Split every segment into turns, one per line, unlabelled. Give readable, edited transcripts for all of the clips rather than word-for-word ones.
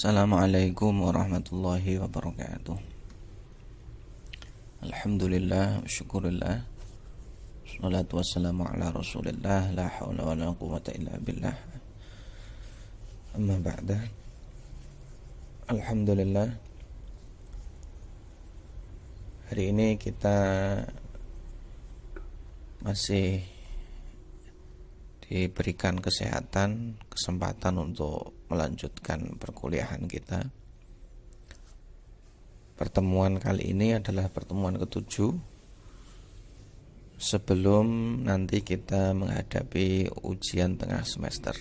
Assalamualaikum warahmatullahi wabarakatuh. Alhamdulillah, syukurillah. Wassalatu wassalamu ala rasulillah. La hawla wa la quwwata illa billah. Amma ba'da. Alhamdulillah, hari ini kita masih diberikan kesempatan untuk melanjutkan perkuliahan kita. Pertemuan kali ini adalah pertemuan ke-7 sebelum nanti kita menghadapi ujian tengah semester.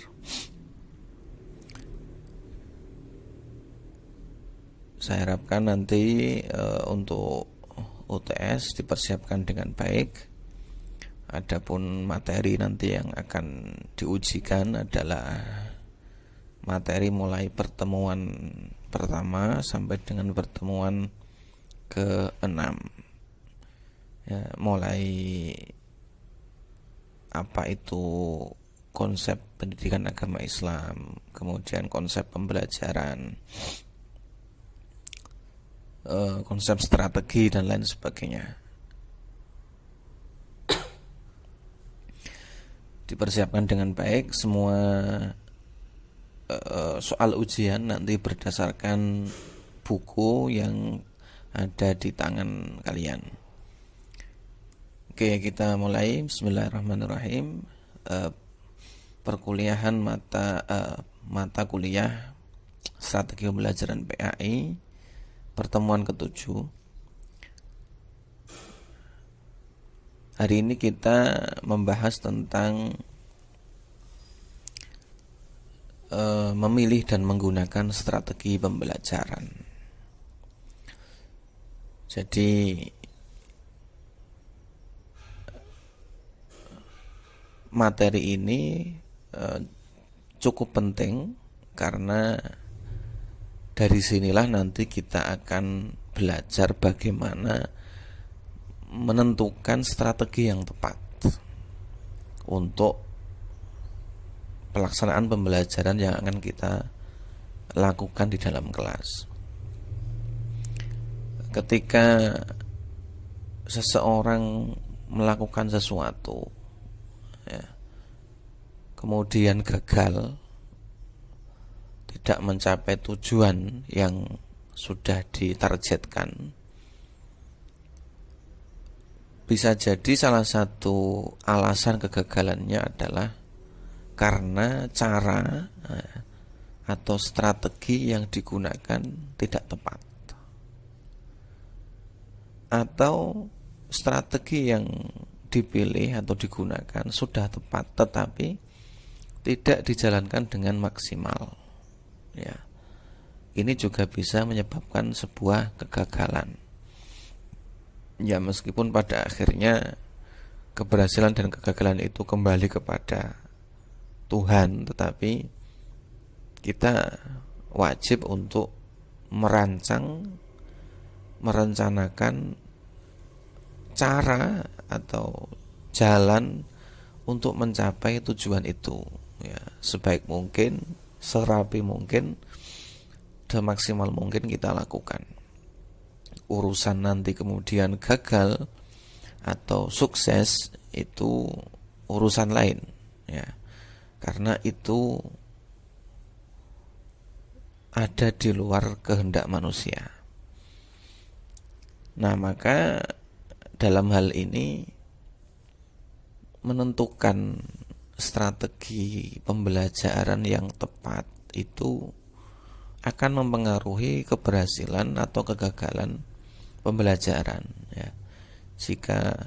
Saya harapkan nanti untuk UTS dipersiapkan dengan baik. Adapun materi nanti yang akan diujikan adalah materi mulai pertemuan pertama sampai dengan pertemuan ke-6 ya, mulai apa itu konsep pendidikan agama Islam, kemudian konsep pembelajaran, konsep strategi dan lain sebagainya. Dipersiapkan dengan baik. Semua soal ujian nanti berdasarkan buku yang ada di tangan kalian. Oke, kita mulai. Bismillahirrahmanirrahim. Perkuliahan mata kuliah strategi pembelajaran PAI, pertemuan ke-7. Hari ini kita membahas tentang memilih dan menggunakan strategi pembelajaran. Jadi materi ini cukup penting karena dari sinilah nanti kita akan belajar bagaimana menentukan strategi yang tepat untuk pelaksanaan pembelajaran yang akan kita lakukan di dalam kelas. Ketika seseorang melakukan sesuatu ya, kemudian gagal, tidak mencapai tujuan yang sudah ditargetkan, bisa jadi salah satu alasan kegagalannya adalah karena cara atau strategi yang digunakan tidak tepat, atau strategi yang dipilih atau digunakan sudah tepat tetapi tidak dijalankan dengan maksimal. Ya, ini juga bisa menyebabkan sebuah kegagalan. Ya, meskipun pada akhirnya keberhasilan dan kegagalan itu kembali kepada Tuhan, tetapi kita wajib untuk merencanakan cara atau jalan untuk mencapai tujuan itu ya, sebaik mungkin, serapi mungkin, semaksimal mungkin kita lakukan. Urusan nanti kemudian gagal atau sukses itu urusan lain ya, karena itu ada di luar kehendak manusia. Nah, maka dalam hal ini menentukan strategi pembelajaran yang tepat itu akan mempengaruhi keberhasilan atau kegagalan pembelajaran ya. Jika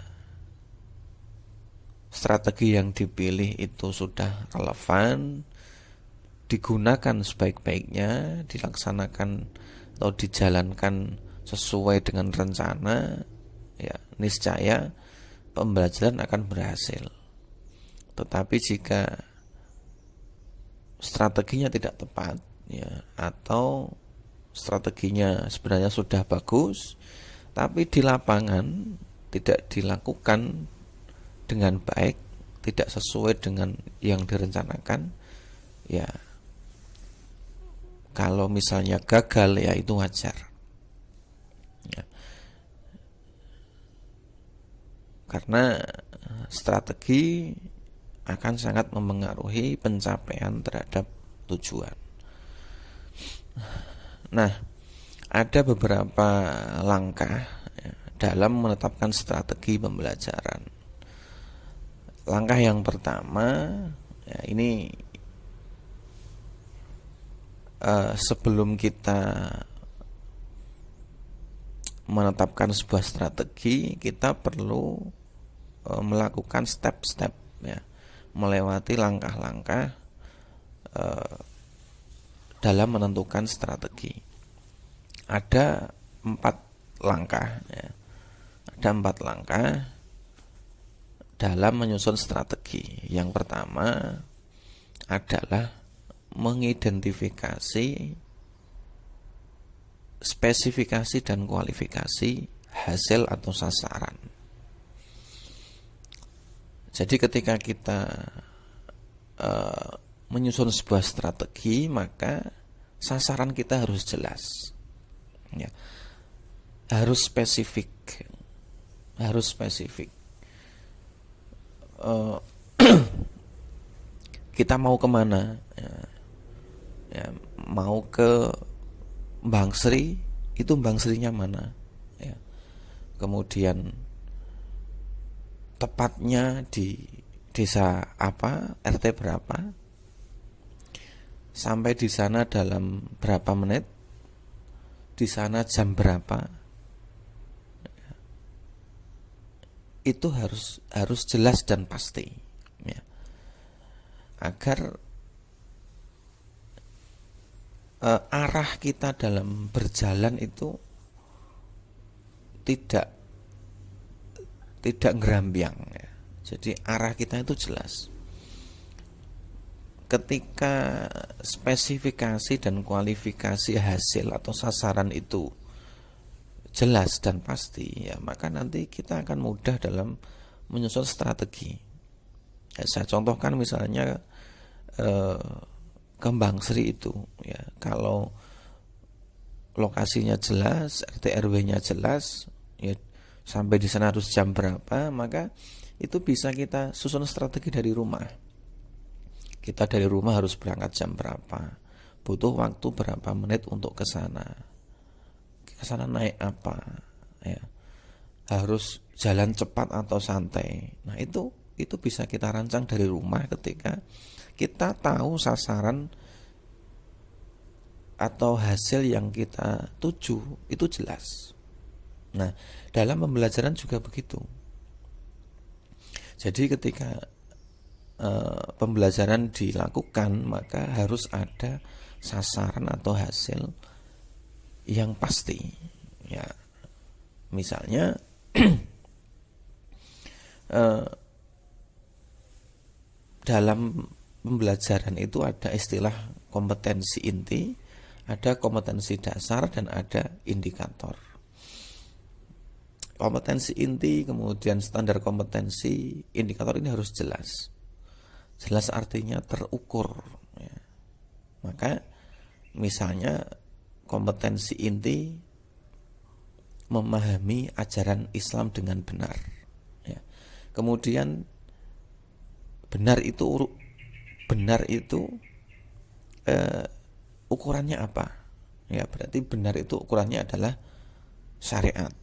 strategi yang dipilih itu sudah relevan, digunakan sebaik-baiknya, dilaksanakan atau dijalankan sesuai dengan rencana ya, niscaya pembelajaran akan berhasil. Tetapi jika strateginya tidak tepat ya, atau strateginya sebenarnya sudah bagus tapi di lapangan tidak dilakukan dengan baik, tidak sesuai dengan yang direncanakan, ya Kalau misalnya gagal ya itu wajar. Ya. Karena strategi akan sangat memengaruhi pencapaian terhadap tujuan. Nah, ada beberapa langkah ya, dalam menetapkan strategi pembelajaran. Langkah yang pertama, ya ini sebelum kita menetapkan sebuah strategi, kita perlu melakukan step-step ya, melewati langkah-langkah dalam menentukan strategi. Ada 4 langkah ya. Ada 4 langkah dalam menyusun strategi. Yang pertama adalah mengidentifikasi spesifikasi dan kualifikasi hasil atau sasaran. Jadi ketika kita menyusun sebuah strategi, maka sasaran kita harus jelas ya. Harus spesifik. Kita mau kemana ya, mau ke Bang Sri, itu Bang Srinya mana ya. Kemudian tepatnya di desa apa, RT berapa, sampai di sana dalam berapa menit, di sana jam berapa. Itu harus jelas dan pasti ya. Agar arah kita dalam berjalan itu tidak ngerambiang ya. Jadi arah kita itu jelas. Ketika spesifikasi dan kualifikasi hasil atau sasaran itu jelas dan pasti ya, maka nanti kita akan mudah dalam menyusun strategi ya. Saya contohkan misalnya ke Bang Sri itu ya, kalau lokasinya jelas, RT RW-nya jelas ya, sampai di sana harus jam berapa, maka itu bisa kita susun strategi dari rumah. Kita dari rumah harus berangkat jam berapa, butuh waktu berapa menit untuk ke sana. Ke sana naik apa ya, harus jalan cepat atau santai. Nah, itu bisa kita rancang dari rumah ketika kita tahu sasaran atau hasil yang kita tuju itu jelas. Nah, dalam pembelajaran juga begitu. Jadi ketika pembelajaran dilakukan, maka harus ada sasaran atau hasil yang pasti ya. Misalnya dalam pembelajaran itu ada istilah kompetensi inti, ada kompetensi dasar, dan ada indikator. Kompetensi inti, kemudian standar kompetensi, indikator ini harus jelas. Jelas artinya terukur ya. Maka misalnya kompetensi inti memahami ajaran Islam dengan benar ya. Kemudian benar itu ukurannya apa ya, berarti benar itu ukurannya adalah syariat.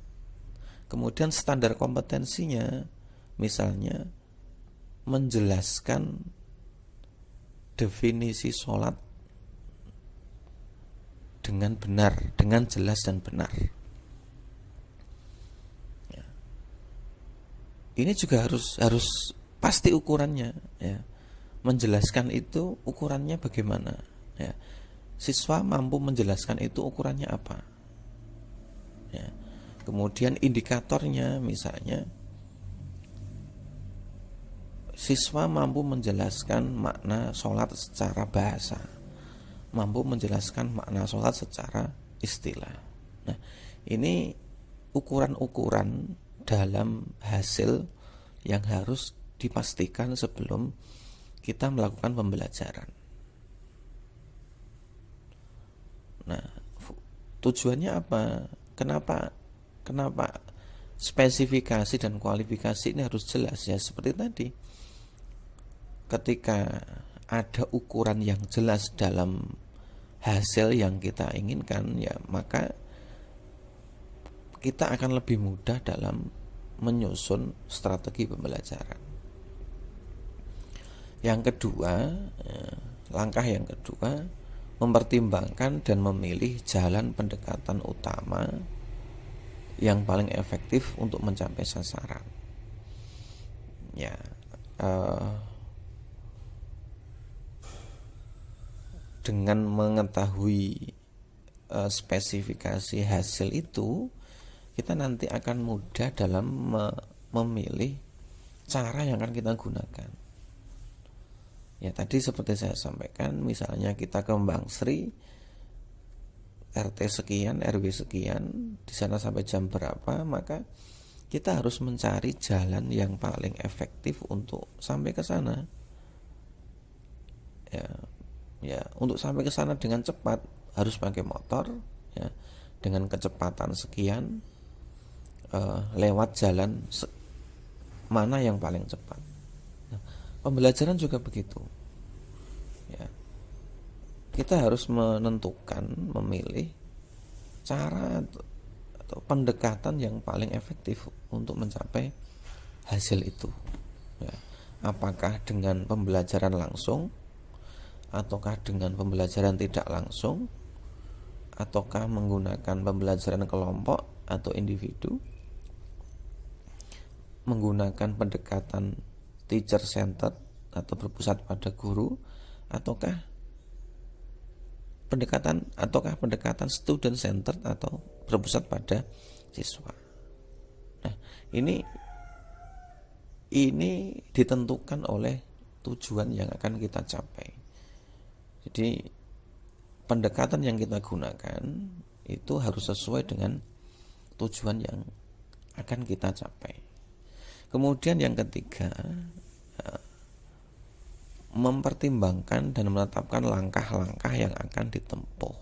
Kemudian standar kompetensinya misalnya menjelaskan definisi sholat dengan benar, dengan jelas dan benar ya. Ini juga harus pasti ukurannya ya. Menjelaskan itu ukurannya bagaimana ya. Siswa mampu menjelaskan itu ukurannya apa ya. Kemudian indikatornya misalnya siswa mampu menjelaskan makna sholat secara bahasa, mampu menjelaskan makna sholat secara istilah. Nah, ini ukuran-ukuran dalam hasil yang harus dipastikan sebelum kita melakukan pembelajaran. Nah, tujuannya apa? Kenapa spesifikasi dan kualifikasi ini harus jelas? Ya seperti tadi, ketika ada ukuran yang jelas dalam hasil yang kita inginkan, ya maka kita akan lebih mudah dalam menyusun strategi pembelajaran. Yang kedua, langkah yang kedua, mempertimbangkan dan memilih jalan pendekatan utama yang paling efektif untuk mencapai sasaran. Ya, dengan mengetahui spesifikasi hasil itu, kita nanti akan mudah dalam memilih cara yang akan kita gunakan. Ya tadi seperti saya sampaikan, misalnya kita ke Bank Sri, RT sekian, RW sekian, di sana sampai jam berapa, maka kita harus mencari jalan yang paling efektif untuk sampai ke sana. Ya, untuk sampai ke sana dengan cepat harus pakai motor, ya, dengan kecepatan sekian, lewat jalan mana yang paling cepat. Nah, pembelajaran juga begitu. Ya, kita harus menentukan, memilih cara atau pendekatan yang paling efektif untuk mencapai hasil itu. Ya, apakah dengan pembelajaran langsung, ataukah dengan pembelajaran tidak langsung, ataukah menggunakan pembelajaran kelompok atau individu, menggunakan pendekatan teacher centered atau berpusat pada guru, ataukah pendekatan student centered atau berpusat pada siswa. Nah, ini ditentukan oleh tujuan yang akan kita capai. Jadi pendekatan yang kita gunakan itu harus sesuai dengan tujuan yang akan kita capai. Kemudian yang ketiga, mempertimbangkan dan menetapkan langkah-langkah yang akan ditempuh.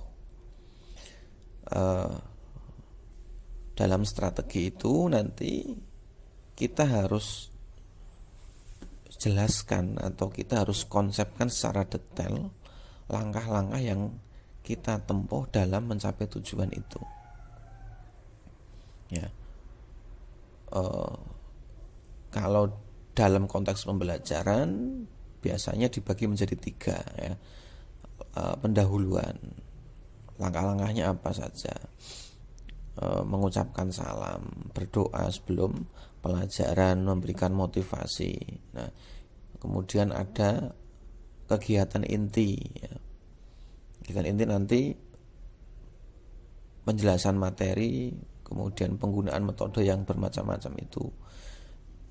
Dalam strategi itu nanti kita harus jelaskan atau kita harus konsepkan secara detail langkah-langkah yang kita tempuh dalam mencapai tujuan itu. Ya, kalau dalam konteks pembelajaran biasanya dibagi menjadi 3, ya. Pendahuluan, langkah-langkahnya apa saja. Mengucapkan salam, berdoa sebelum pelajaran, memberikan motivasi. Nah, kemudian ada kegiatan inti, ya. Kegiatan inti nanti penjelasan materi, kemudian penggunaan metode yang bermacam-macam itu,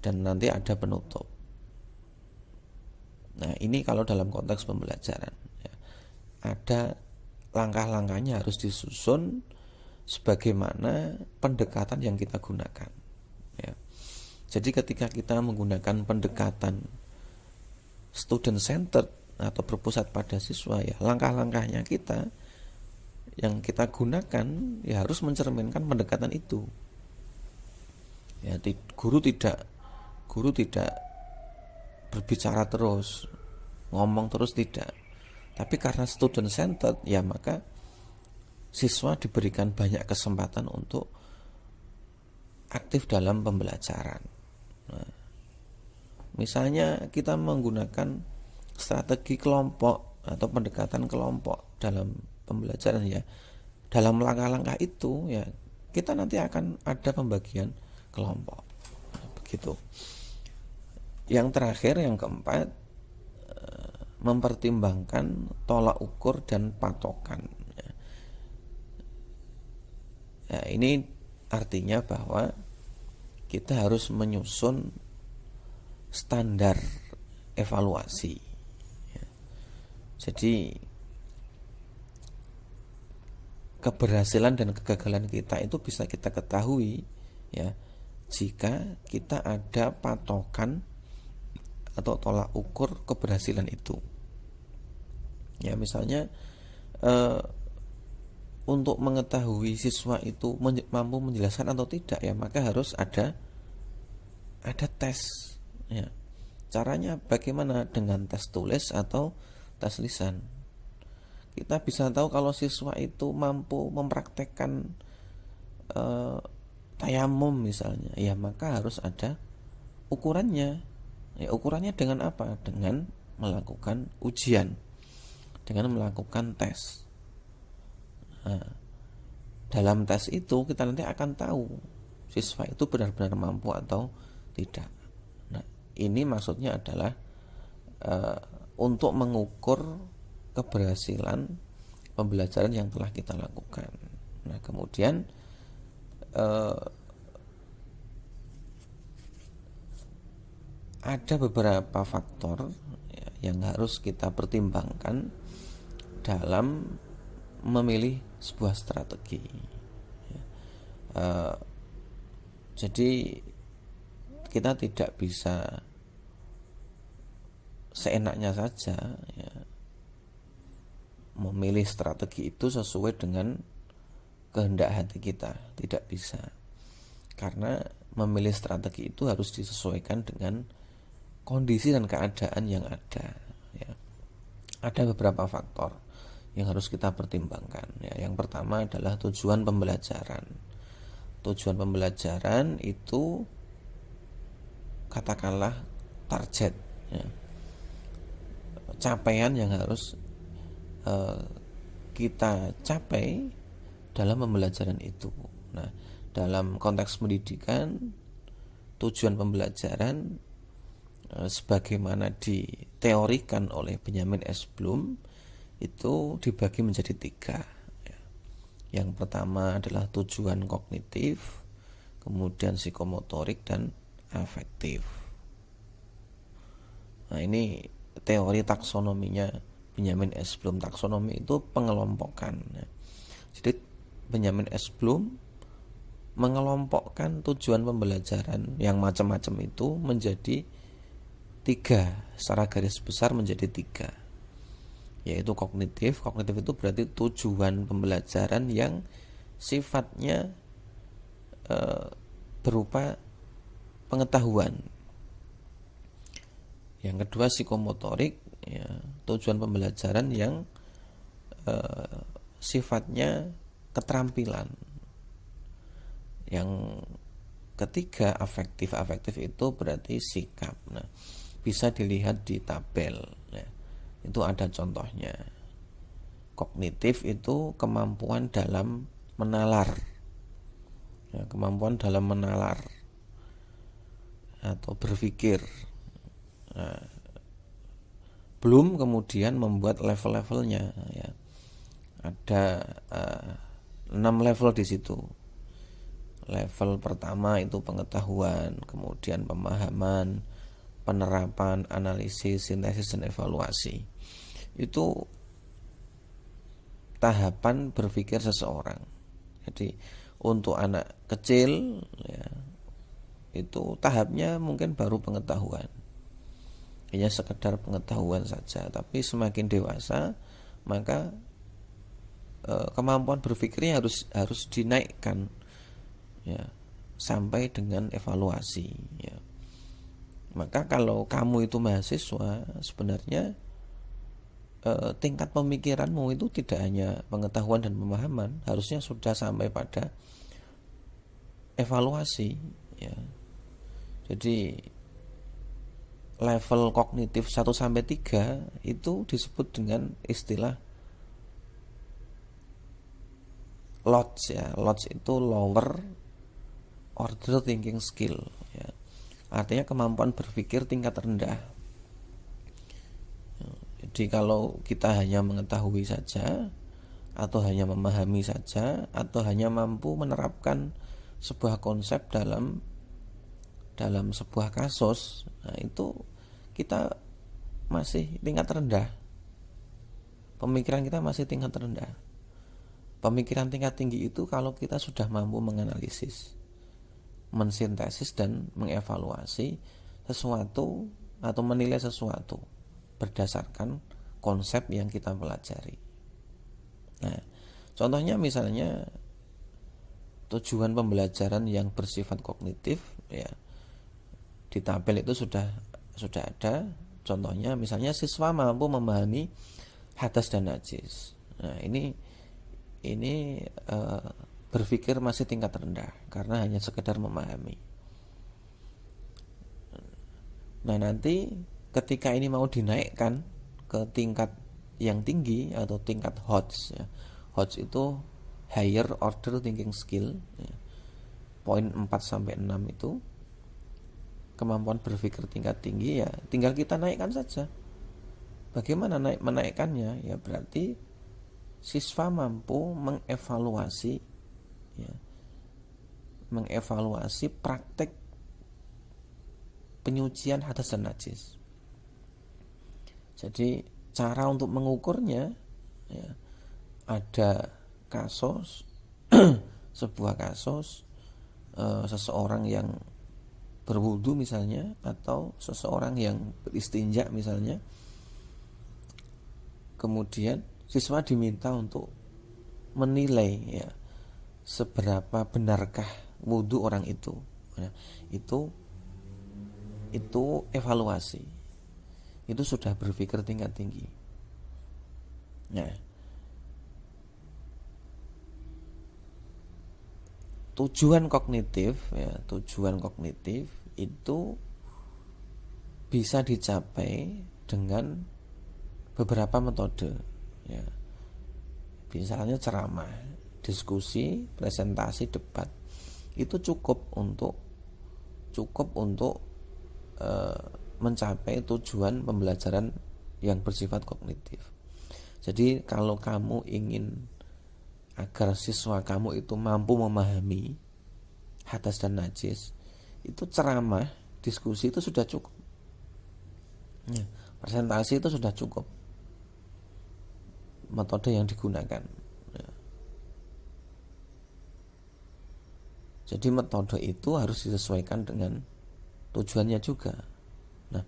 dan nanti ada penutup. Nah, ini kalau dalam konteks pembelajaran, ya, ada langkah-langkahnya harus disusun sebagaimana pendekatan yang kita gunakan. Ya. Jadi ketika kita menggunakan pendekatan student centered atau berpusat pada siswa, ya langkah-langkahnya kita yang kita gunakan ya harus mencerminkan pendekatan itu. Ya, guru tidak berbicara terus, ngomong terus, tidak. Tapi karena student centered, ya maka siswa diberikan banyak kesempatan untuk aktif dalam pembelajaran. Nah, misalnya kita menggunakan strategi kelompok atau pendekatan kelompok dalam pembelajaran, ya dalam langkah-langkah itu ya kita nanti akan ada pembagian kelompok. Begitu. Yang terakhir, yang keempat, mempertimbangkan tolak ukur dan patokan. Ya, ini artinya bahwa kita harus menyusun standar evaluasi. Jadi keberhasilan dan kegagalan kita itu bisa kita ketahui, ya jika kita ada patokan atau tolak ukur keberhasilan itu. Ya misalnya untuk mengetahui siswa itu mampu menjelaskan atau tidak, ya maka harus ada tes, ya. Caranya bagaimana? Dengan tes tulis atau tes lisan. Kita bisa tahu kalau siswa itu mampu mempraktekkan tayamum misalnya, ya maka harus ada ukurannya. Ya, ukurannya dengan apa? Dengan melakukan ujian, dengan melakukan tes. Nah, dalam tes itu kita nanti akan tahu siswa itu benar-benar mampu atau tidak. Nah, ini maksudnya adalah untuk mengukur keberhasilan pembelajaran yang telah kita lakukan. Nah, kemudian ada beberapa faktor, ya, yang harus kita pertimbangkan dalam memilih sebuah strategi. Jadi kita tidak bisa seenaknya saja, ya, memilih strategi itu sesuai dengan kehendak hati kita. Tidak bisa, karena memilih strategi itu harus disesuaikan dengan kondisi dan keadaan yang ada, ya. Ada beberapa faktor yang harus kita pertimbangkan, ya. Yang pertama adalah tujuan pembelajaran. Tujuan pembelajaran itu katakanlah target, ya, capaian yang harus kita capai dalam pembelajaran itu. Nah, dalam konteks pendidikan, tujuan pembelajaran sebagaimana diteorikan oleh Benjamin S. Bloom itu dibagi menjadi 3. Yang pertama adalah tujuan kognitif, kemudian psikomotorik, dan afektif. Nah, ini teori taksonominya Benjamin S. Bloom. Taksonomi itu pengelompokan. Jadi Benjamin S. Bloom mengelompokkan tujuan pembelajaran yang macam-macam itu menjadi 3, secara garis besar menjadi 3, yaitu kognitif. Kognitif itu berarti tujuan pembelajaran yang sifatnya berupa pengetahuan. Yang kedua psikomotorik, ya, tujuan pembelajaran yang sifatnya keterampilan. Yang ketiga afektif. Afektif itu berarti sikap. Nah, bisa dilihat di tabel, ya. Itu ada contohnya. Kognitif itu kemampuan dalam menalar, ya, kemampuan dalam menalar atau berpikir. Nah, belum kemudian membuat level-levelnya, ya. Ada 6 level di situ. Level pertama itu pengetahuan, kemudian pemahaman, penerapan, analisis, sintesis, dan evaluasi. Itu tahapan berpikir seseorang. Jadi untuk anak kecil, ya, itu tahapnya mungkin baru pengetahuan, hanya sekedar pengetahuan saja. Tapi semakin dewasa, maka kemampuan berpikirnya harus dinaikkan, ya, sampai dengan evaluasi, ya. Maka kalau kamu itu mahasiswa, sebenarnya tingkat pemikiranmu itu tidak hanya pengetahuan dan pemahaman, harusnya sudah sampai pada evaluasi, ya. Jadi level kognitif 1-3 itu disebut dengan istilah LOTS, ya. LOTS itu lower order thinking skill, ya. Artinya kemampuan berpikir tingkat rendah. Jadi kalau kita hanya mengetahui saja, atau hanya memahami saja, atau hanya mampu menerapkan sebuah konsep dalam sebuah kasus, nah itu kita masih tingkat rendah. Pemikiran kita masih tingkat rendah. Pemikiran tingkat tinggi itu kalau kita sudah mampu menganalisis, mensintesis, dan mengevaluasi sesuatu atau menilai sesuatu berdasarkan konsep yang kita pelajari. Nah, Contohnya misalnya tujuan pembelajaran yang bersifat kognitif, ya di tabel itu sudah ada. Contohnya misalnya siswa mampu memahami hadas dan najis. Nah, ini berpikir masih tingkat rendah karena hanya sekedar memahami. Nah, nanti ketika ini mau dinaikkan ke tingkat yang tinggi atau tingkat HOTS, ya. HOTS itu higher order thinking skill, ya. Poin 4 sampai 6 itu kemampuan berpikir tingkat tinggi, ya tinggal kita naikkan saja. Bagaimana menaikkannya? Ya berarti siswa mampu mengevaluasi, ya, mengevaluasi praktek penyucian hadas dan najis. Jadi cara untuk mengukurnya, ya, ada kasus sebuah kasus seseorang yang berwudu misalnya, atau seseorang yang beristinja misalnya, kemudian siswa diminta untuk menilai, ya, seberapa benarkah wudu orang itu. Nah, itu evaluasi, itu sudah berpikir tingkat tinggi. Nah, tujuan kognitif, ya, tujuan kognitif itu bisa dicapai dengan beberapa metode, ya. Misalnya ceramah, diskusi, presentasi, debat. Itu cukup untuk mencapai tujuan pembelajaran yang bersifat kognitif. Jadi kalau kamu ingin agar siswa kamu itu mampu memahami hadas dan najis, itu ceramah, diskusi itu sudah cukup, ya, presentasi itu sudah cukup metode yang digunakan, ya. Jadi metode itu harus disesuaikan dengan tujuannya juga. Nah,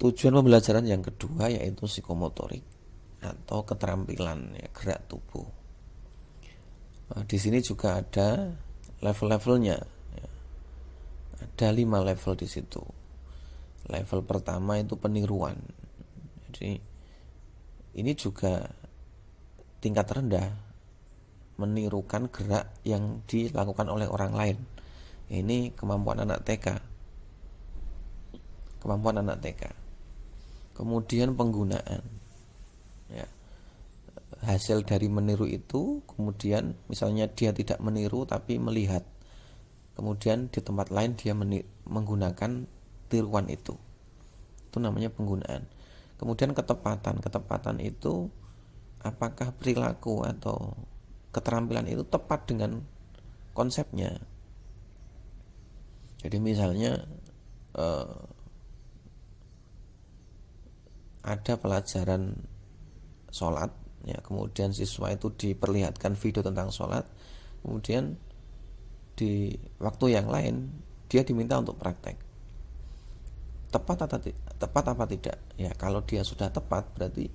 tujuan pembelajaran yang kedua yaitu psikomotorik atau keterampilan, ya, gerak tubuh. Nah, di sini juga ada level-levelnya, ya. Ada 5 level di situ. Level pertama itu peniruan. Jadi ini juga tingkat rendah, menirukan gerak yang dilakukan oleh orang lain. Ini kemampuan anak TK. Kemudian penggunaan, ya, hasil dari meniru itu, kemudian misalnya dia tidak meniru tapi melihat, kemudian di tempat lain dia menggunakan tiruan itu namanya penggunaan. Kemudian ketepatan itu apakah perilaku atau keterampilan itu tepat dengan konsepnya. Jadi misalnya ada pelajaran sholat, ya, kemudian siswa itu diperlihatkan video tentang sholat, kemudian di waktu yang lain dia diminta untuk praktek. Tepat apa tidak? Ya, kalau dia sudah tepat berarti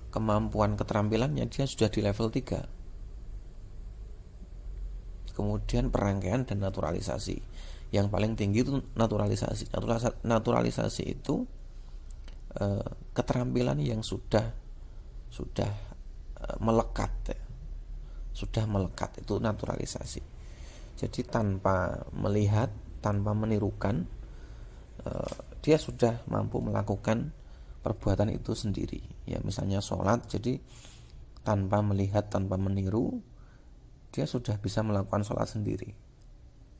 kemampuan keterampilannya dia sudah di level 3. Kemudian perangkaian dan naturalisasi. Yang paling tinggi itu naturalisasi. Naturalisasi itu keterampilan yang sudah melekat, ya. Sudah melekat, itu naturalisasi. Jadi tanpa melihat, tanpa menirukan, dia sudah mampu melakukan perbuatan itu sendiri. Ya, misalnya sholat, jadi tanpa melihat, tanpa meniru, dia sudah bisa melakukan sholat sendiri.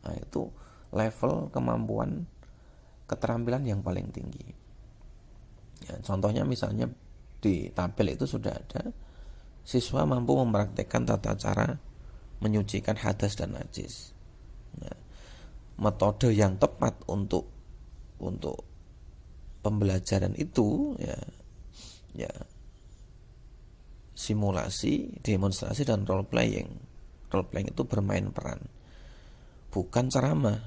Nah, itu level kemampuan keterampilan yang paling tinggi. Ya, contohnya misalnya di tabel itu sudah ada siswa mampu mempraktekkan tata cara menyucikan hadas dan najis. Ya, metode yang tepat untuk pembelajaran itu, ya simulasi, demonstrasi, dan role playing. Role playing itu bermain peran, bukan ceramah.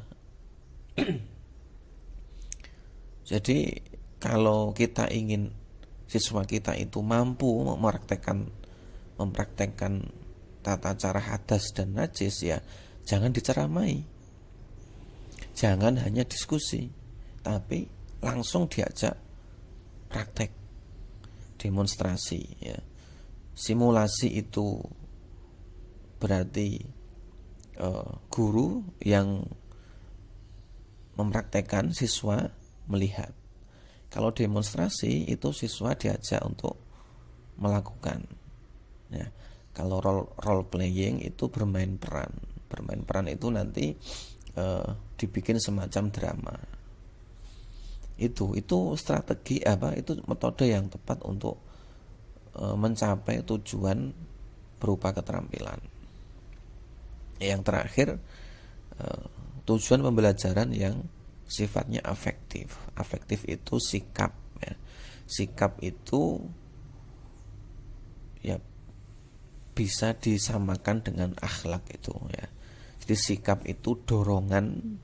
Jadi kalau kita ingin siswa kita itu mampu mempraktekkan mempraktekkan tata cara hadas dan najis, ya jangan diceramai, jangan hanya diskusi, tapi langsung diajak praktek, demonstrasi, ya. Simulasi itu berarti guru yang mempraktekkan, siswa melihat. Kalau demonstrasi itu siswa diajak untuk melakukan, ya. Kalau role playing itu bermain peran. Bermain peran itu nanti dibikin semacam drama. Itu strategi itu metode yang tepat untuk mencapai tujuan berupa keterampilan. Yang terakhir, tujuan pembelajaran yang sifatnya afektif. Afektif itu sikap, ya. Sikap itu ya bisa disamakan dengan akhlak itu, ya. Jadi sikap itu dorongan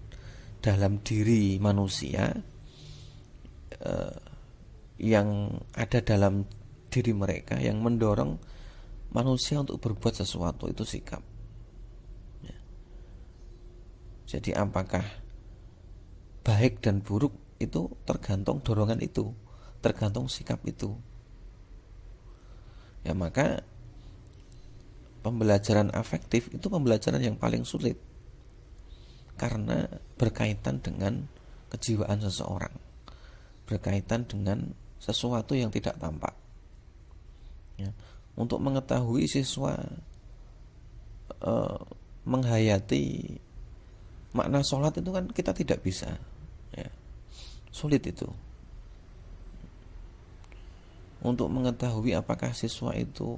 dalam diri manusia yang ada dalam diri mereka yang mendorong manusia untuk berbuat sesuatu, itu sikap, ya. Jadi apakah baik dan buruk itu tergantung dorongan itu, tergantung sikap itu, ya. Maka pembelajaran afektif itu pembelajaran yang paling sulit karena berkaitan dengan kejiwaan seseorang, berkaitan dengan sesuatu yang tidak tampak, ya. Untuk mengetahui siswa menghayati makna sholat itu kan kita tidak bisa, ya. Sulit itu. Untuk mengetahui apakah siswa itu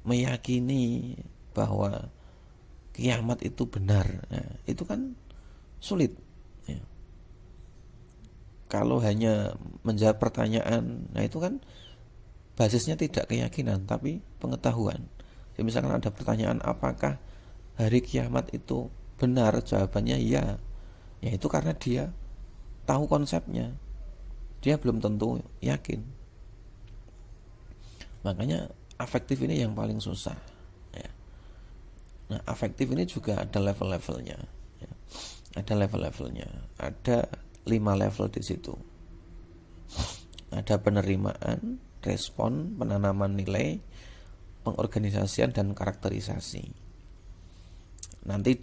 meyakini bahwa kiamat itu benar, nah, itu kan sulit, ya. Kalau hanya menjawab pertanyaan, nah itu kan basisnya tidak keyakinan tapi pengetahuan. Jadi misalkan ada pertanyaan apakah hari kiamat itu benar, jawabannya ya, ya itu karena dia tahu konsepnya, dia belum tentu yakin. Makanya afektif ini yang paling susah, ya. Nah, afektif ini juga ada level-levelnya, ya. Ada level-levelnya, ada 5 level di situ. Ada penerimaan, respon, penanaman nilai, pengorganisasian, dan karakterisasi. Nanti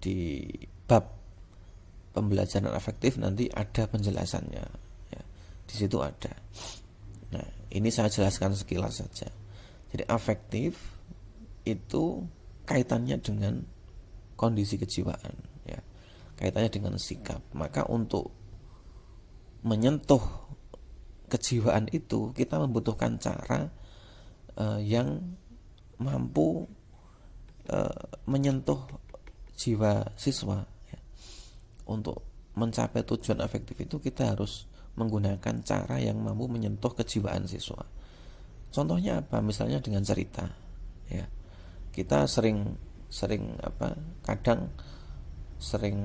di bab pembelajaran afektif nanti ada penjelasannya, ya. Di situ ada. Nah, ini saya jelaskan sekilas saja. Jadi afektif itu kaitannya dengan kondisi kejiwaan, ya. Kaitannya dengan sikap. Maka untuk menyentuh kejiwaan itu kita membutuhkan cara yang mampu menyentuh jiwa siswa, ya. Untuk mencapai tujuan afektif itu kita harus menggunakan cara yang mampu menyentuh kejiwaan siswa. Contohnya apa? Misalnya dengan cerita, ya. Kita kadang sering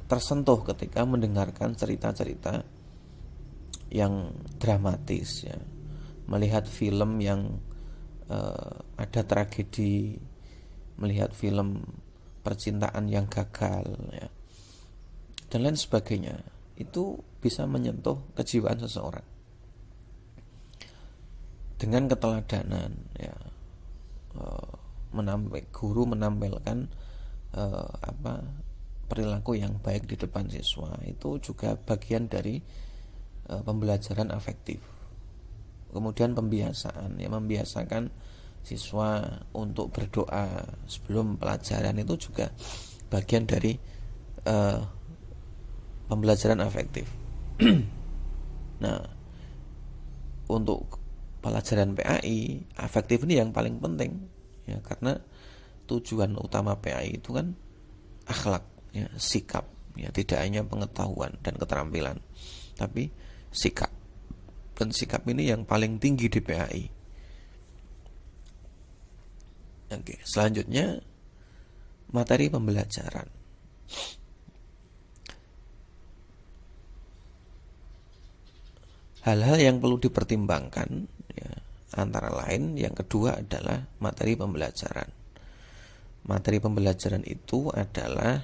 tersentuh ketika mendengarkan cerita-cerita yang dramatis, ya. Melihat film yang ada tragedi, melihat film percintaan yang gagal, ya, dan lain sebagainya. Itu bisa menyentuh kejiwaan seseorang dengan keteladanan, ya. Guru menampilkan perilaku yang baik di depan siswa, itu juga bagian dari pembelajaran afektif. Kemudian pembiasaan, ya, membiasakan siswa untuk berdoa sebelum pelajaran, itu juga bagian dari pembelajaran afektif. Nah, untuk pelajaran PAI, afektif ini yang paling penting, ya, karena tujuan utama PAI itu kan akhlak, ya, sikap, ya, tidak hanya pengetahuan dan keterampilan, tapi sikap. Dan sikap ini yang paling tinggi di PAI. Oke, selanjutnya materi pembelajaran. Hal-hal yang perlu dipertimbangkan, ya, Antara lain yang kedua adalah materi pembelajaran. Materi pembelajaran itu adalah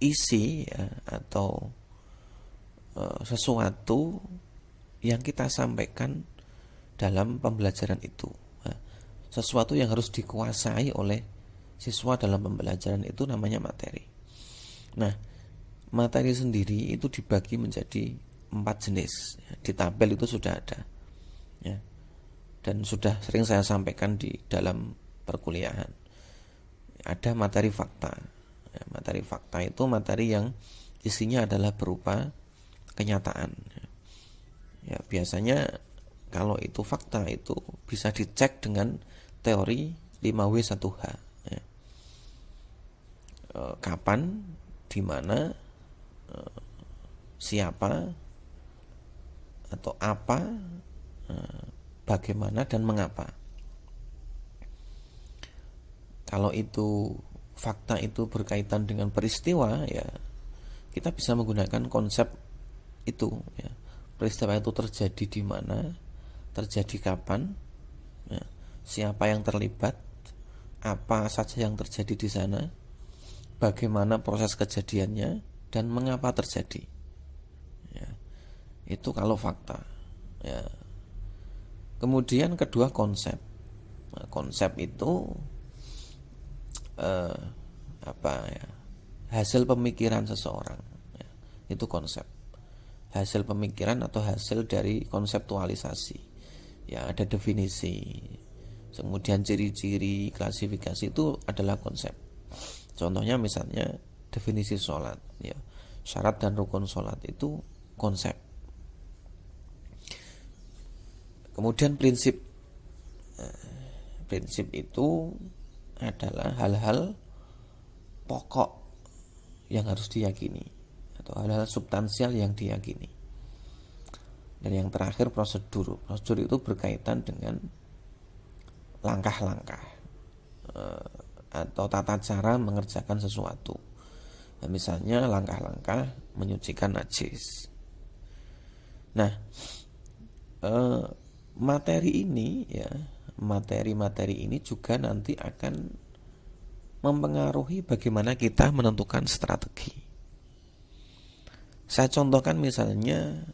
isi ya, atau sesuatu yang kita sampaikan dalam pembelajaran itu. Sesuatu yang harus dikuasai oleh siswa dalam pembelajaran itu namanya materi. Nah, materi sendiri itu dibagi menjadi 4 jenis. Di tabel itu sudah ada, ya, dan sudah sering saya sampaikan di dalam perkuliahan. Ada materi fakta. Ya, materi fakta itu materi yang isinya adalah berupa kenyataan. Ya, biasanya kalau itu fakta itu bisa dicek dengan teori 5W1H. Ya. Kapan, di mana, siapa, atau apa, bagaimana, dan mengapa. Kalau itu fakta itu berkaitan dengan peristiwa, ya kita bisa menggunakan konsep itu. Ya. Peristiwa itu terjadi di mana, terjadi kapan, ya, siapa yang terlibat, apa saja yang terjadi di sana, bagaimana proses kejadiannya, dan mengapa terjadi. Ya. Itu kalau fakta. Ya. Kemudian kedua konsep. Nah, konsep itu hasil pemikiran seseorang. Ya. Itu konsep. Hasil pemikiran atau hasil dari konseptualisasi. Ya, ada definisi. Kemudian ciri-ciri, klasifikasi itu adalah konsep. Contohnya misalnya definisi sholat. Ya. Syarat dan rukun sholat itu konsep. Kemudian prinsip. Prinsip itu adalah hal-hal pokok yang harus diyakini atau hal-hal substansial yang diyakini. Dan yang terakhir prosedur. Prosedur itu berkaitan dengan langkah-langkah atau tata cara mengerjakan sesuatu. Nah, misalnya langkah-langkah menyucikan najis. Nah, materi ini ya, materi-materi ini juga nanti akan mempengaruhi bagaimana kita menentukan strategi. Saya contohkan misalnya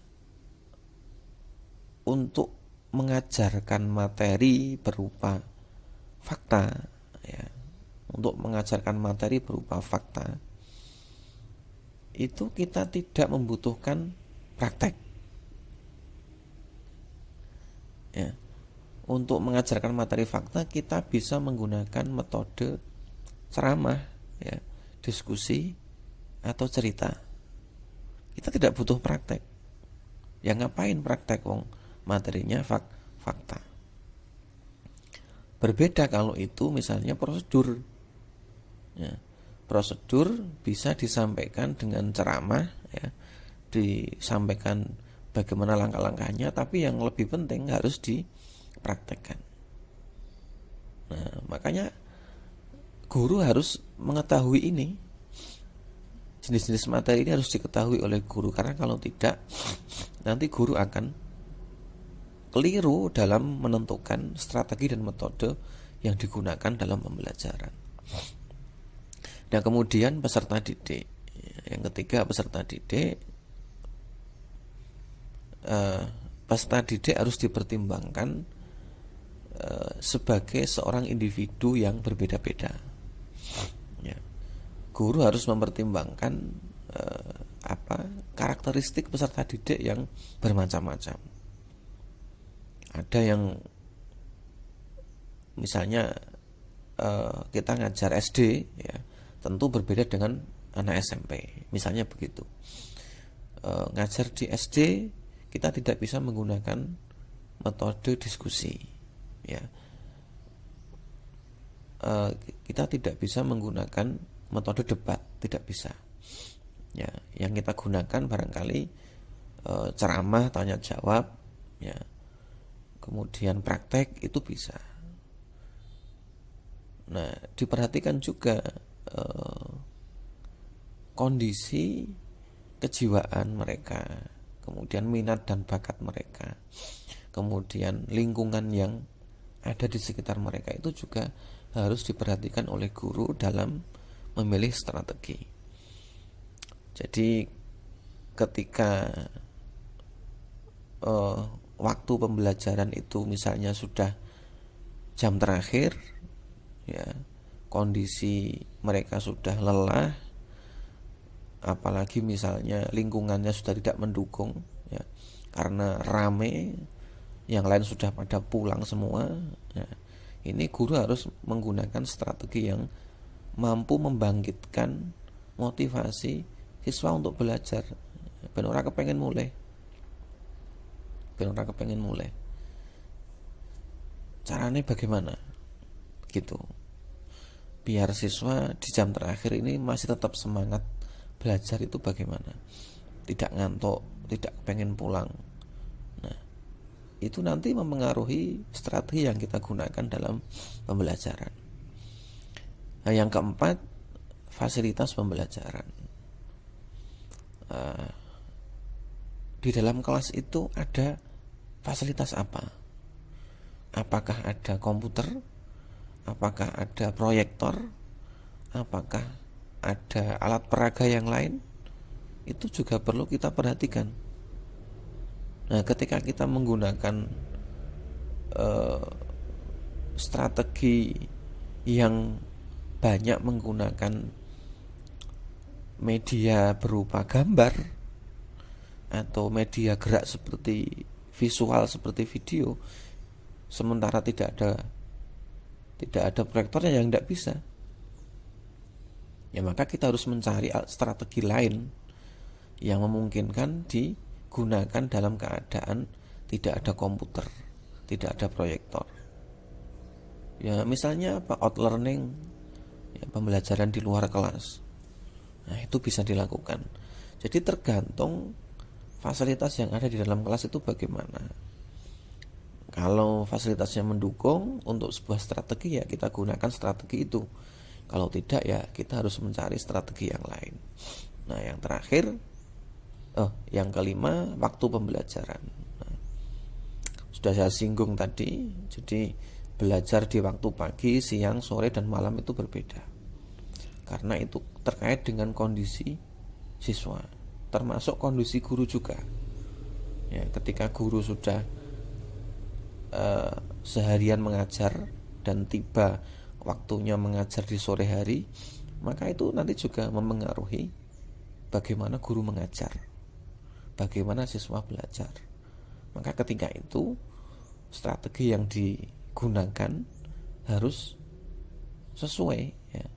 untuk mengajarkan materi berupa fakta, ya, untuk mengajarkan materi berupa fakta itu kita tidak membutuhkan praktek. Ya. Untuk mengajarkan materi fakta kita bisa menggunakan metode ceramah, ya, diskusi, atau cerita. Kita tidak butuh praktek. Ya ngapain praktek, wong materinya fakta. Berbeda kalau itu misalnya prosedur. Ya, prosedur bisa disampaikan dengan ceramah, ya, disampaikan bagaimana langkah-langkahnya, tapi yang lebih penting harus dipraktekkan. Nah, makanya guru harus mengetahui ini. Jenis-jenis materi ini harus diketahui oleh guru, karena kalau tidak nanti guru akan keliru dalam menentukan strategi dan metode yang digunakan dalam pembelajaran. Dan kemudian peserta didik. Yang ketiga peserta didik. Peserta didik harus dipertimbangkan sebagai seorang individu yang berbeda-beda. Ya. Guru harus mempertimbangkan karakteristik peserta didik yang bermacam-macam. Ada yang misalnya kita ngajar SD, ya, tentu berbeda dengan anak SMP, misalnya begitu. Ngajar di SD kita tidak bisa menggunakan metode diskusi, ya. Kita tidak bisa menggunakan metode debat, tidak bisa. Ya, yang kita gunakan barangkali ceramah, tanya jawab, ya. Kemudian praktek itu bisa. Nah, diperhatikan juga kondisi kejiwaan mereka, kemudian minat dan bakat mereka, kemudian lingkungan yang ada di sekitar mereka itu juga harus diperhatikan oleh guru dalam memilih strategi. Jadi ketika waktu pembelajaran itu misalnya sudah jam terakhir, ya, kondisi mereka sudah lelah, apalagi misalnya lingkungannya sudah tidak mendukung, ya, karena rame, yang lain sudah pada pulang semua, ya, ini guru harus menggunakan strategi yang mampu membangkitkan motivasi siswa untuk belajar. Ben ora kepengen mulai. Caranya bagaimana? Gitu. Biar siswa di jam terakhir ini masih tetap semangat belajar itu bagaimana? Tidak ngantuk, tidak pengen pulang. Nah, itu nanti mempengaruhi strategi yang kita gunakan dalam pembelajaran. Nah, yang keempat, fasilitas pembelajaran. Di dalam kelas itu ada fasilitas apa? Apakah ada komputer? Apakah ada proyektor? Apakah ada alat peraga yang lain? Itu juga perlu kita perhatikan. Nah, ketika kita menggunakan strategi yang banyak menggunakan media berupa gambar atau media gerak seperti visual, seperti video, sementara tidak ada proyektornya, yang tidak bisa, ya maka kita harus mencari strategi lain yang memungkinkan digunakan dalam keadaan tidak ada komputer, tidak ada proyektor. Ya misalnya out-learning, ya, pembelajaran di luar kelas. Nah, itu bisa dilakukan. Jadi tergantung fasilitas yang ada di dalam kelas itu bagaimana. Kalau fasilitasnya mendukung untuk sebuah strategi, ya kita gunakan strategi itu. Kalau tidak, ya kita harus mencari strategi yang lain. Nah, yang terakhir, yang kelima, waktu pembelajaran. Nah, sudah saya singgung tadi, jadi belajar di waktu pagi, siang, sore, dan malam itu berbeda. Karena itu terkait dengan kondisi siswa, termasuk kondisi guru juga. Ya, ketika guru sudah seharian mengajar dan tiba waktunya mengajar di sore hari, maka itu nanti juga mempengaruhi bagaimana guru mengajar, bagaimana siswa belajar. Maka ketika itu strategi yang digunakan harus sesuai, ya.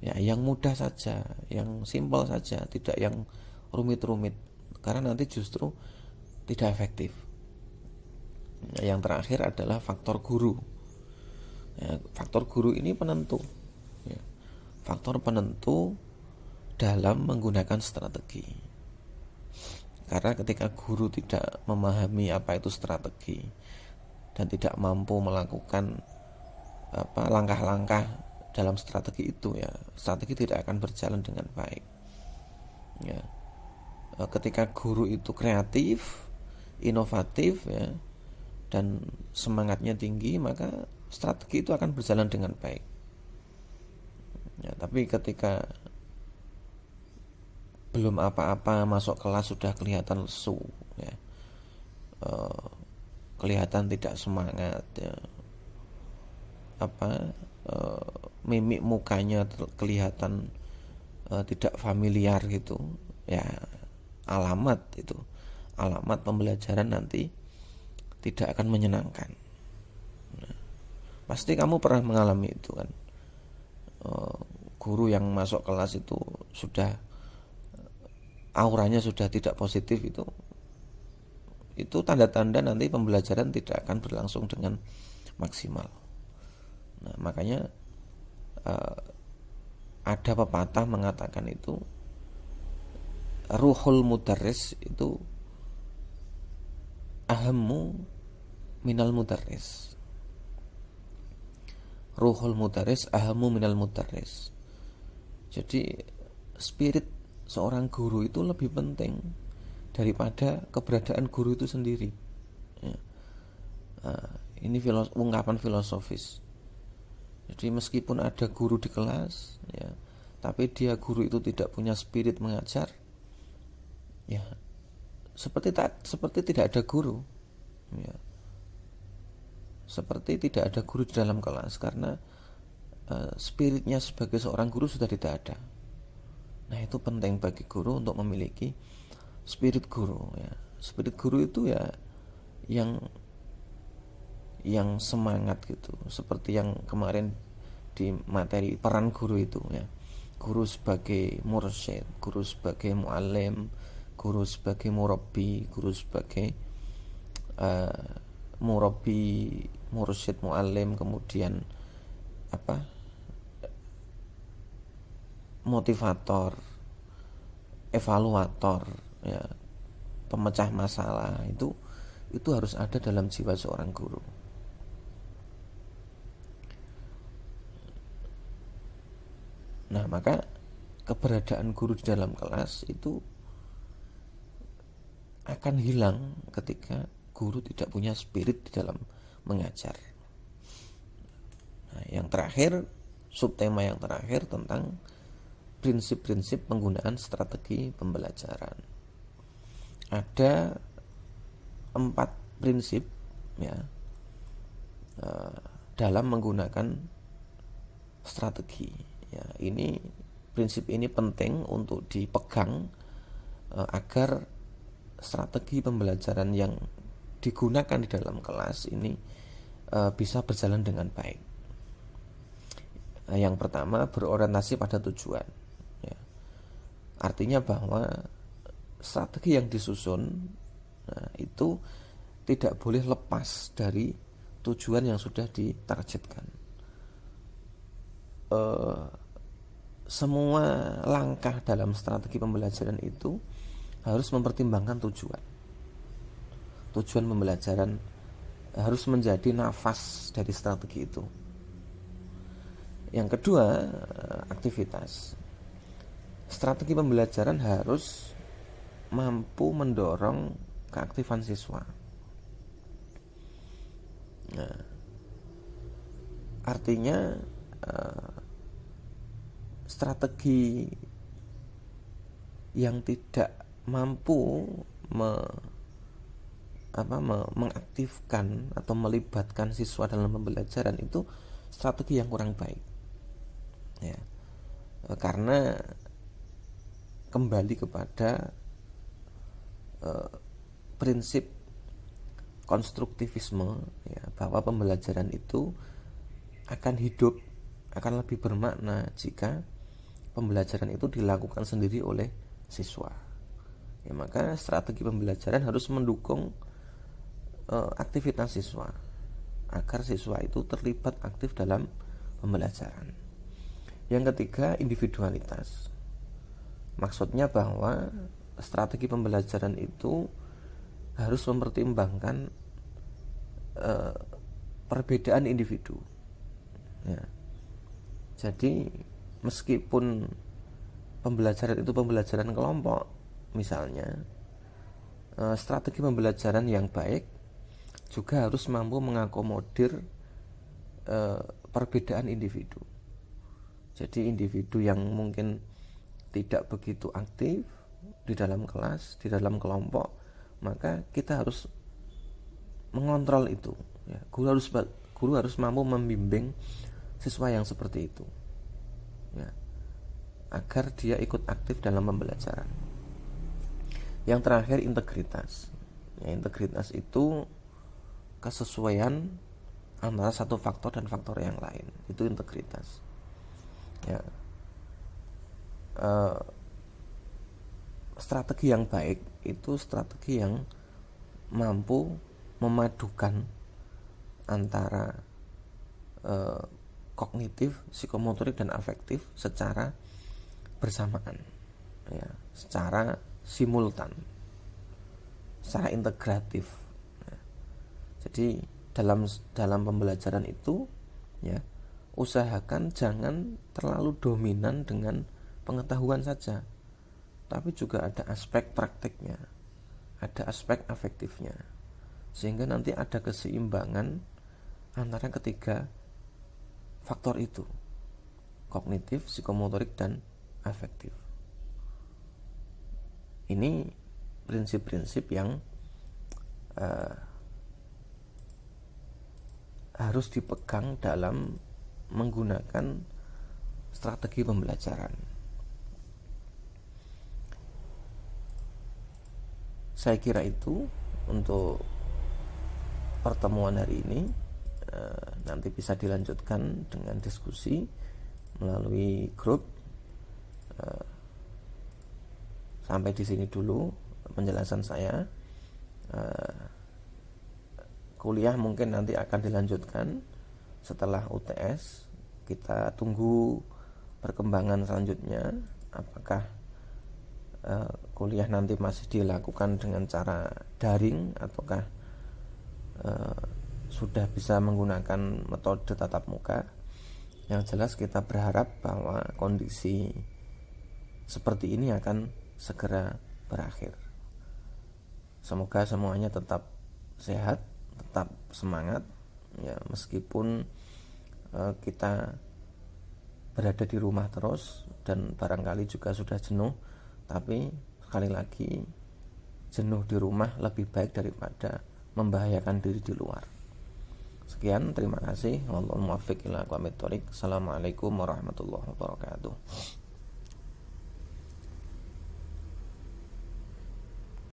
Ya, yang mudah saja, yang simpel saja, tidak yang rumit-rumit, karena nanti justru tidak efektif. Yang terakhir adalah faktor guru. Ya, faktor guru ini penentu, ya, faktor penentu dalam menggunakan strategi. Karena ketika guru tidak memahami apa itu strategi dan tidak mampu melakukan langkah-langkah dalam strategi itu, ya strategi tidak akan berjalan dengan baik. Ya, ketika guru itu kreatif, inovatif, ya, dan semangatnya tinggi, maka strategi itu akan berjalan dengan baik. Ya, tapi ketika belum apa-apa masuk kelas sudah kelihatan lesu, ya, kelihatan tidak semangat, ya, mimik mukanya kelihatan tidak familiar gitu, ya alamat pembelajaran nanti tidak akan menyenangkan. Nah, pasti kamu pernah mengalami itu kan, guru yang masuk kelas itu sudah auranya sudah tidak positif, itu tanda-tanda nanti pembelajaran tidak akan berlangsung dengan maksimal. Nah, makanya ada pepatah mengatakan itu ruhul mudarris itu ahammu minal mudarris. Ruhul mudarris ahammu minal mudarris. Jadi spirit seorang guru itu lebih penting daripada keberadaan guru itu sendiri. Ya. Ini ungkapan filosofis. Jadi meskipun ada guru di kelas, ya, tapi dia guru itu tidak punya spirit mengajar, ya seperti tidak ada guru, ya. Seperti tidak ada guru di dalam kelas karena spiritnya sebagai seorang guru sudah tidak ada. Nah, itu penting bagi guru untuk memiliki spirit guru, ya. Spirit guru itu ya yang semangat gitu, seperti yang kemarin di materi peran guru itu, ya. Guru sebagai mursyid, guru sebagai muallim, guru sebagai murabbi, guru sebagai murabbi, mursyid, muallim, kemudian motivator, evaluator, ya, pemecah masalah, itu harus ada dalam jiwa seorang guru. Nah, maka keberadaan guru di dalam kelas itu akan hilang ketika guru tidak punya spirit di dalam mengajar. Nah, yang terakhir, subtema yang terakhir tentang prinsip-prinsip penggunaan strategi pembelajaran. Ada 4 prinsip, ya, dalam menggunakan strategi. Ya, prinsip ini penting untuk dipegang agar strategi pembelajaran yang digunakan di dalam kelas ini bisa berjalan dengan baik. Yang pertama, berorientasi pada tujuan. Ya. Artinya bahwa strategi yang disusun itu tidak boleh lepas dari tujuan yang sudah ditargetkan. Semua langkah dalam strategi pembelajaran itu harus mempertimbangkan tujuan. Tujuan pembelajaran harus menjadi nafas dari strategi itu. Yang kedua, aktivitas. Strategi pembelajaran harus mampu mendorong keaktifan siswa. Nah, artinya strategi yang tidak mampu mengaktifkan atau melibatkan siswa dalam pembelajaran itu strategi yang kurang baik, ya. Karena kembali kepada prinsip konstruktivisme, ya, bahwa pembelajaran itu akan hidup, akan lebih bermakna jika pembelajaran itu dilakukan sendiri oleh siswa. Ya, maka strategi pembelajaran harus mendukung aktivitas siswa agar siswa itu terlibat aktif dalam pembelajaran. Yang ketiga, individualitas. Maksudnya bahwa strategi pembelajaran itu harus mempertimbangkan perbedaan individu, ya. Jadi meskipun pembelajaran itu pembelajaran kelompok misalnya, strategi pembelajaran yang baik juga harus mampu mengakomodir perbedaan individu. Jadi individu yang mungkin tidak begitu aktif di dalam kelas, di dalam kelompok, maka kita harus mengontrol itu, ya. Guru harus mampu membimbing siswa yang seperti itu, ya, agar dia ikut aktif dalam pembelajaran. Yang terakhir, integritas. Ya, integritas itu kesesuaian antara satu faktor dan faktor yang lain. Itu integritas, ya. Strategi yang baik itu strategi yang mampu memadukan antara kognitif, psikomotorik, dan afektif secara bersamaan, ya, secara simultan, secara integratif, ya. Jadi dalam pembelajaran itu, ya, usahakan jangan terlalu dominan dengan pengetahuan saja, tapi juga ada aspek praktiknya. ada aspek afektifnya, sehingga nanti ada keseimbangan antara ketiga faktor itu, kognitif, psikomotorik, dan afektif. Ini prinsip-prinsip yang harus dipegang dalam menggunakan strategi pembelajaran. Saya kira itu untuk pertemuan hari ini. Nanti bisa dilanjutkan dengan diskusi melalui grup. Sampai di sini dulu penjelasan saya. Kuliah mungkin nanti akan dilanjutkan setelah UTS. Kita tunggu perkembangan selanjutnya, apakah kuliah nanti masih dilakukan dengan cara daring ataukah sudah bisa menggunakan metode tatap muka. Yang jelas kita berharap bahwa kondisi seperti ini akan segera berakhir. Semoga semuanya tetap sehat, tetap semangat ya, meskipun kita berada di rumah terus dan barangkali juga sudah jenuh, tapi sekali lagi jenuh di rumah lebih baik daripada membahayakan diri di luar. Sekian, terima kasih. Wallahul muwaffiq ila aqwamit thoriq. Assalamualaikum warahmatullahi wabarakatuh.